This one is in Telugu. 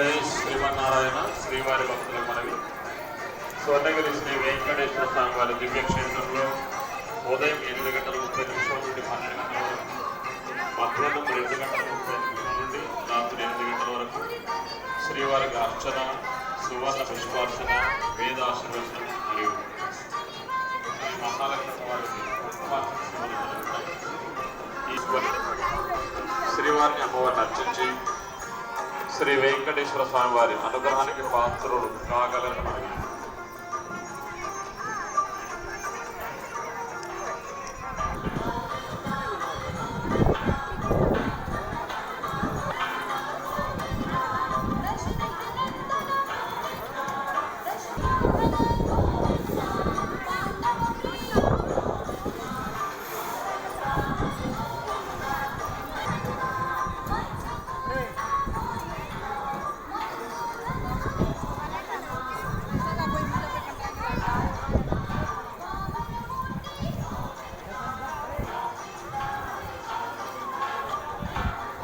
జై శ్రీమన్నారాయణ. శ్రీవారి భక్తులకు మనవి. స్వర్ణగిరి శ్రీ వెంకటేశ్వర స్వామి వారి దివ్యక్షేత్రంలో ఉదయం 8 గంటల 30 నిమిషాల నుండి 12 గంటల వరకు, మధ్యాహ్నం 2 గంటల 30 నిమిషాల నుండి రాత్రి 8 గంటల వరకు శ్రీవారికి అర్చన, సువర్ణ పుష్పార్చన, వేదాశీర్వచనం మరియు శ్రీ మహాలక్ష్మి వారికి ఈశ్వరి శ్రీవారిని అమ్మవారిని అర్చించి శ్రీ వెంకటేశ్వర స్వామి వారి అనుగ్రహానికి పాత్రులు కాగలరని మనకి